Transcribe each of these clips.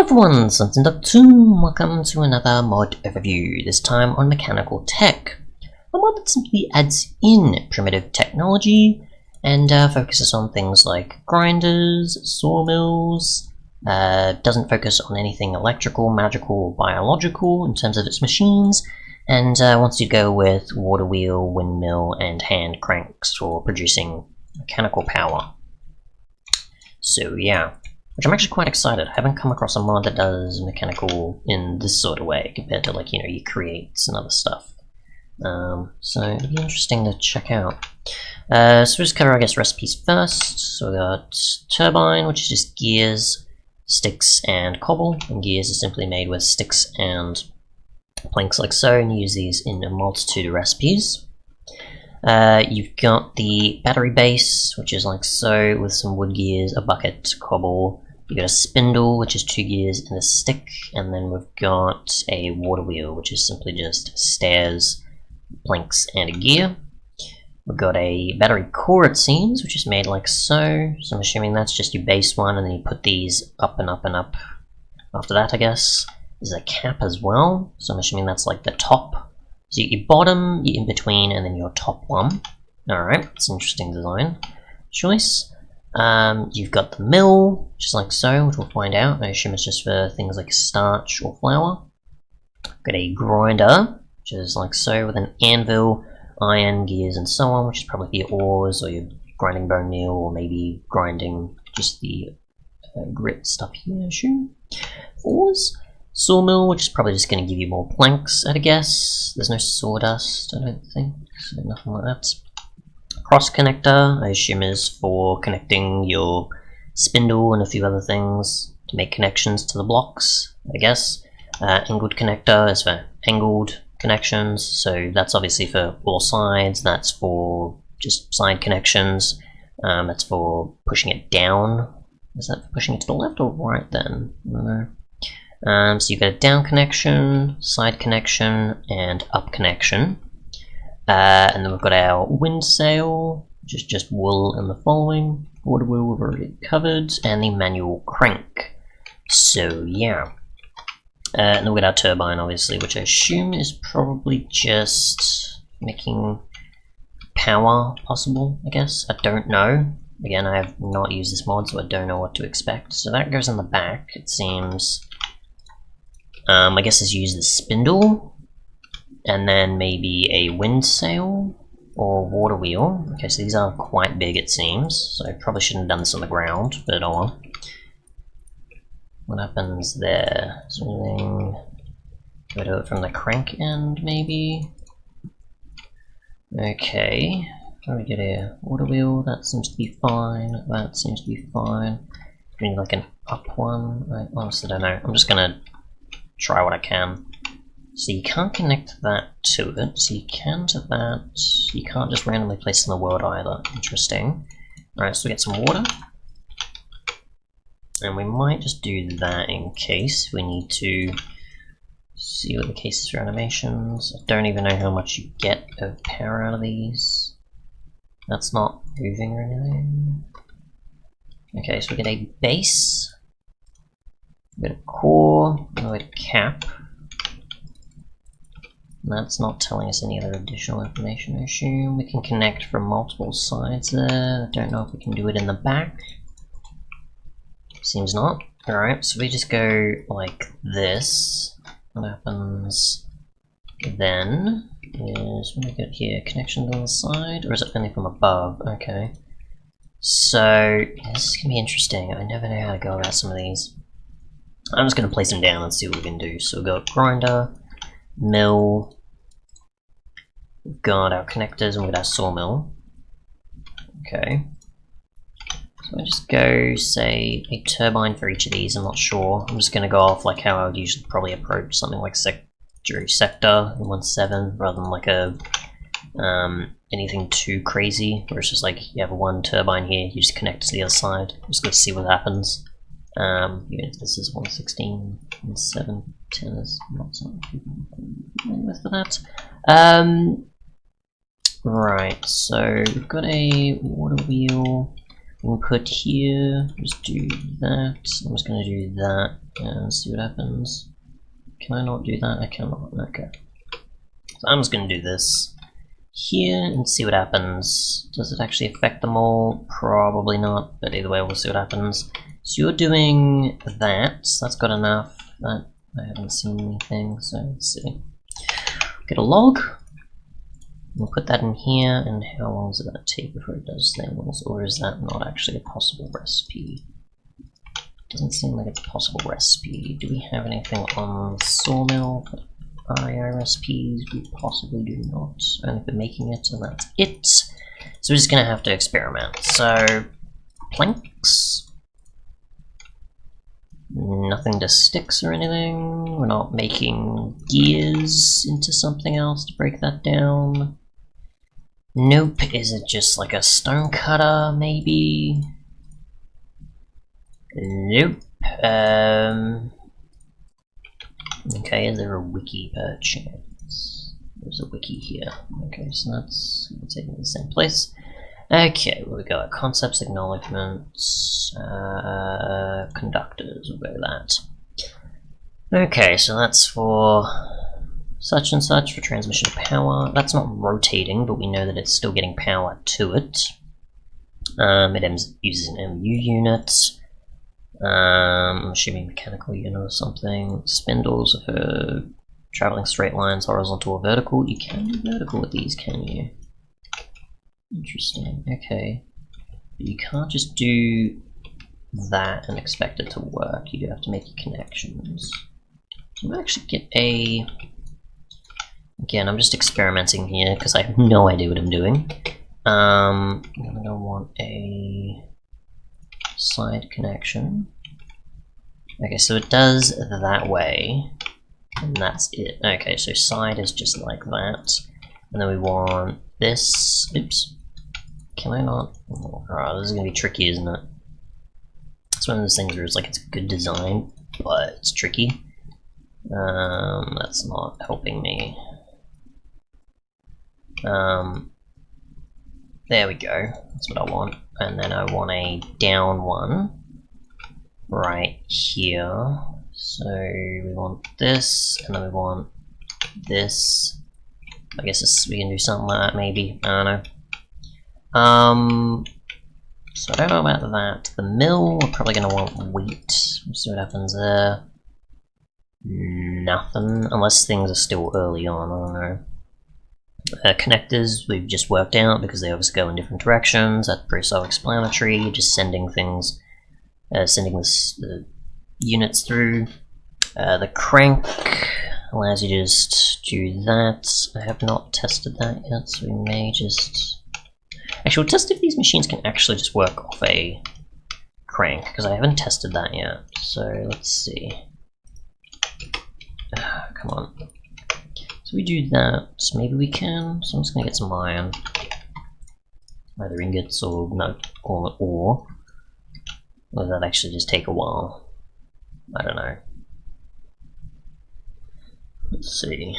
everyone, Untitled, welcome to another mod overview, this time on mechanical tech. A mod that simply adds in primitive technology and focuses on things like grinders, sawmills, doesn't focus on anything electrical, magical, or biological in terms of its machines, and wants to go with water wheel, windmill, and hand cranks for producing mechanical power. So yeah. Which I'm actually quite excited. I haven't come across a mod that does mechanical in this sort of way compared to, like, you know, your creates and other stuff. So it'll be interesting to check out. So we'll just cover, I guess, recipes first. So we got Turbine, which is just gears, sticks, and cobble. And gears is simply made with sticks and planks like so, and you use these in a multitude of recipes. You've got the battery base, which is like so, with some wood gears, a bucket, cobble. You've got a spindle, which is 2 gears and a stick, and then we've got a water wheel, which is simply just stairs, planks, and a gear. We've got a battery core, it seems, which is made like so. So I'm assuming that's just your base one, and then you put these up and up and up. After that, I guess, there's a cap as well, so I'm assuming that's like the top. So your bottom, your in-between, and then your top one. Alright, that's an interesting design choice. You've got the mill, just like so, which we'll find out. I assume it's just for things like starch or flour. Got a grinder, which is like so, with an anvil, iron, gears, and so on, which is probably for your ores, or your grinding bone meal, or maybe grinding just the grit stuff here, I assume. Ores. Sawmill, which is probably just going to give you more planks, I'd guess. There's no sawdust, I don't think, so nothing like that. Cross connector, I assume, is for connecting your spindle and a few other things to make connections to the blocks, I guess. Angled connector is for angled connections, so that's obviously for all sides. That's for just side connections. That's for pushing it down. Is that for pushing it to the left or right then? I don't know. So you've got a down connection, side connection, and up connection. And then we've got our Windsail, which is just wool and the following. Water wheel we've already covered, and the manual crank. So yeah. And then we've got our turbine, obviously, which I assume is probably just making power possible, I guess. I don't know. Again, I have not used this mod, so I don't know what to expect. So that goes in the back, it seems. I guess let's use the spindle, and then maybe a windsail or water wheel. Okay, so these are quite big, it seems, so I probably shouldn't have done this on the ground, but oh well. What happens there? Something. Go to it from the crank end, maybe? Okay. What do we get here? Water wheel, that seems to be fine. That seems to be fine. Do we need like an up one? I honestly don't know. I'm just gonna try what I can. So you can't connect that to it, so you can to that. You can't just randomly place it in the world either. Interesting. Alright, so we get some water. And we might just do that in case we need to see what the case is for animations. I don't even know how much you get of power out of these. That's not moving or anything. Okay, so we get a base. We get a core, and we get a cap. That's not telling us any other additional information, I assume. We can connect from multiple sides there. I don't know if we can do it in the back. Seems not. Alright, so we just go like this. What happens then is, what do we get here? Connections on the side? Or is it only from above? Okay. So, this is going to be interesting. I never know how to go about some of these. I'm just going to place them down and see what we can do. So we've got grinder, mill, we've got our connectors, and we've got our sawmill. Okay. So I just go, say, a turbine for each of these, I'm not sure. I'm just going to go off like how I would usually probably approach something like sector in 1.7, rather than like a anything too crazy, where it's just like you have one turbine here, you just connect to the other side. I'm just going to see what happens. Even if this is 1.16 and 7.10 is not something with for that. Right, so we've got a water wheel. We can put here, just do that. I'm just going to do that and see what happens. Can I not do that? I cannot. Okay. So I'm just going to do this here and see what happens. Does it actually affect them all? Probably not, but either way we'll see what happens. So you're doing that, so that's got enough. That I haven't seen anything, so let's see. Get a log. We'll put that in here, and how long does that take before it does things? Or is that not actually a possible recipe? Doesn't seem like it's a possible recipe. Do we have anything on the Sawmill for IO recipes? We possibly do not. Only for making it, and that's it. So we're just going to have to experiment. So, planks. Nothing to sticks or anything. We're not making gears into something else to break that down. Nope. Is it just like a stone cutter, maybe? Nope. Okay, is there a wiki per chance? There's a wiki here. Okay, so that's taking the same place. Okay, well, we got concepts, acknowledgements, conductors, we'll go that. Okay, so that's for such and such for transmission of power. That's not rotating, but we know that it's still getting power to it. It uses an MU unit. I'm assuming mechanical unit or something. Spindles for traveling straight lines, horizontal or vertical. You can do vertical with these, can you? Interesting, okay. But you can't just do that and expect it to work. You do have to make your connections. So I'm gonna actually get a... Again, I'm just experimenting here because I have no idea what I'm doing. I'm gonna want a side connection. Okay, so it does that way, and that's it. Okay, so side is just like that. And then we want this. Oops. Can I not? Oh, this is gonna be tricky, isn't it? It's one of those things where it's like it's a good design, but it's tricky. That's not helping me. There we go. That's what I want. And then I want a down one right here. So we want this, and then we want this. I guess we can do something like that, maybe. I don't know. So I don't know about that. The mill, we're probably going to want wheat. Let's see what happens there. Nothing, unless things are still early on, I don't know. Connectors, we've just worked out because they obviously go in different directions. That's pretty self-explanatory. You're just sending things, sending the units through. The crank allows you to just do that. I have not tested that yet, so we may just... Actually, we'll test if these machines can actually just work off a crank, because I haven't tested that yet. So let's see. Come on. So we do that, so maybe we can. So I'm just gonna get some iron. Either ingots or no, or ore. Or that actually just take a while. I don't know. Let's see.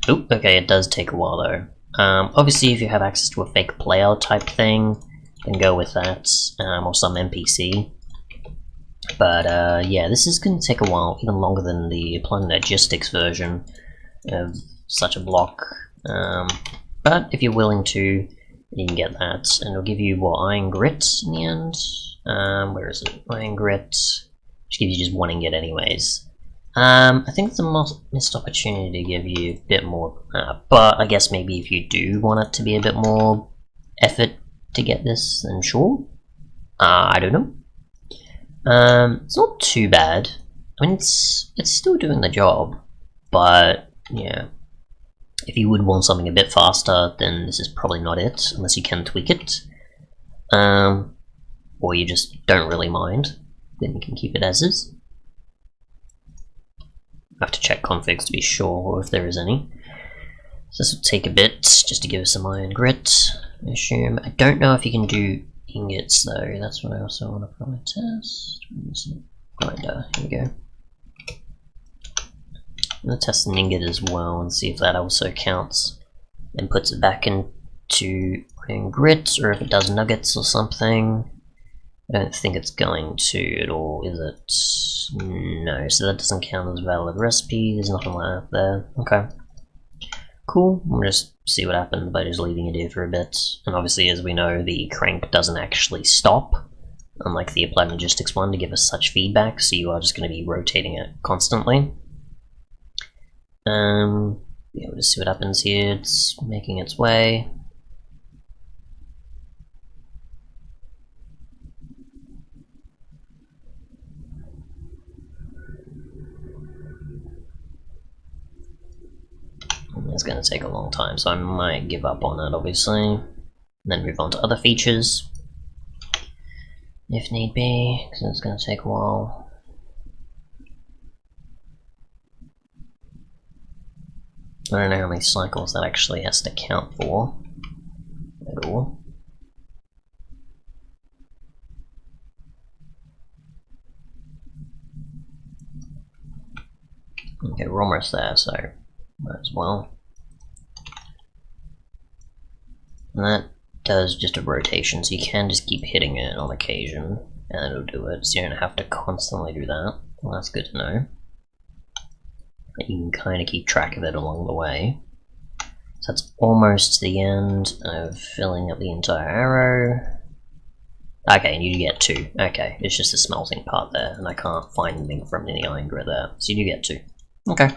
Oop, okay, it does take a while though. Obviously if you have access to a fake player type thing, then go with that, or some NPC. But yeah, this is going to take a while, even longer than the Planet Logistics version of such a block. But if you're willing to, you can get that, and it'll give you, what, iron grit in the end? Where is it? Iron grit, which gives you just one ingot anyways. I think it's a missed opportunity to give you a bit more, but I guess maybe if you do want it to be a bit more effort to get this, then sure. I don't know. It's not too bad. I mean, it's still doing the job, but yeah. If you would want something a bit faster, then this is probably not it, unless you can tweak it. Or you just don't really mind, then you can keep it as is. I have to check configs to be sure if there is any. So this will take a bit, just to give us some iron grit, I assume. I don't know if you can do ingots though, that's what I also want to probably test. Grinder, here we go. I'm going to test an ingot as well and see if that also counts and puts it back in to put in grit, or if it does nuggets or something. I don't think it's going to at all, is it? No, so that doesn't count as a valid recipe. There's nothing like that there. Okay. Cool. We'll just see what happens by just leaving it here for a bit. And obviously, as we know, the crank doesn't actually stop, unlike the Applied Logistics one, to give us such feedback, so you are just going to be rotating it constantly. Yeah, we'll just see what happens here. It's making its way. It's going to take a long time, so I might give up on it, obviously, and then move on to other features, if need be, because it's going to take a while. I don't know how many cycles that actually has to count for at all. Okay, we're almost there, so might as well. And that does just a rotation, so you can just keep hitting it on occasion, and it'll do it, so you don't have to constantly do that. Well, that's good to know. You can kind of keep track of it along the way. So that's almost the end of filling up the entire arrow. Okay, and you get 2. Okay, it's just the smelting part there, and I can't find anything from any iron grit there, so you do get 2. Okay.